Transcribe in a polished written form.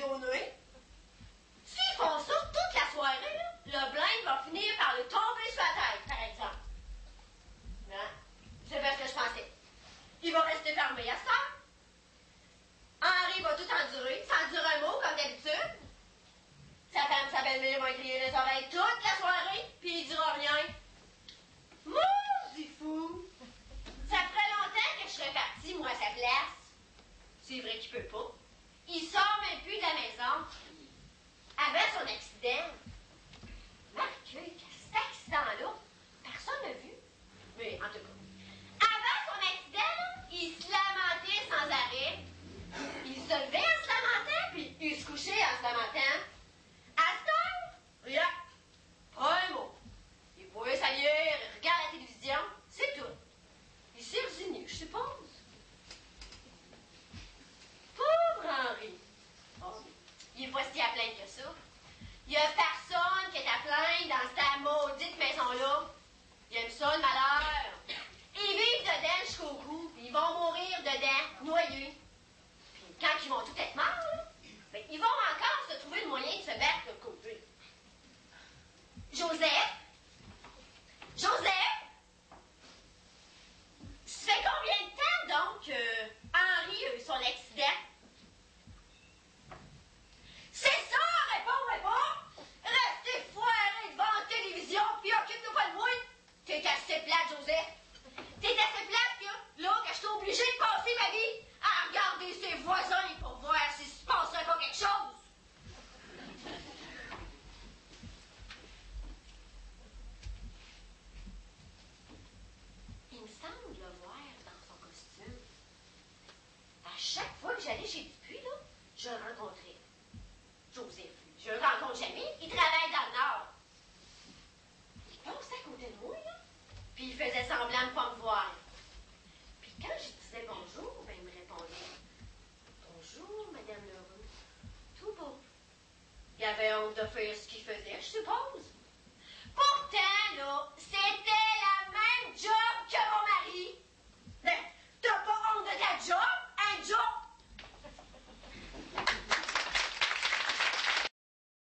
journée. S'ils font ça toute la soirée, là, le blind va finir par le tomber sur la tête, par exemple. Hein? C'est bien ce que je pensais. Il va rester fermé à ça. Henri va tout endurer, sans dire un mot, comme d'habitude. Sa femme, sa belle-mère va crier les oreilles toute la soirée, puis il dira rien. Maudit fou! Ça ferait longtemps que je serais partie, moi, à sa place. C'est vrai qu'il peut pas. Il sort même plus de la maison. Avant son accident. Marquez, cet accident-là, personne n'a vu. Mais en tout cas, avant son accident, là, il se lamentait sans arrêt. Il se levait en se lamentant, puis il se couchait en se lamentant. À cette heure, rien. Pas un mot. Il voit sa lumière, il regarde la télévision, c'est tout. Il s'est résigné, je suppose. Pauvre Henri. Oh, il est pas si à plaindre que ça. Il y a personne qui est à plaindre dans cette maudite maison-là. Il aime ça, le malheur. Ils vivent dedans jusqu'au cou, puis ils vont mourir dedans, noyés. Puis quand ils vont tout être morts, là, ben, ils vont encore se trouver le moyen de se battre de côté. Joseph? Joseph? Ça fait combien de temps, donc, que Henri a eu son accident? C'est ça, réponds! Restez foirés devant la télévision, puis occupe-nous pas de moi! T'es assez plate, Joseph! T'es assez plate que, là, que je suis obligée de passer ma vie à regarder ses voisins pour voir s'il se passerait pas quelque chose! Il me semble le voir dans son costume. À chaque fois que j'allais chez Dupuis, là, je le rencontrais. Joseph, je le rencontre jamais, il travaille dans le Nord. Il passait à côté de moi, là, puis il faisait semblant de pas me voir. Puis quand je disais bonjour, ben il me répondait « Bonjour, Madame Leroux », tout beau. Il avait honte de faire ce qu'il faisait, je suppose. Pourtant, là, c'était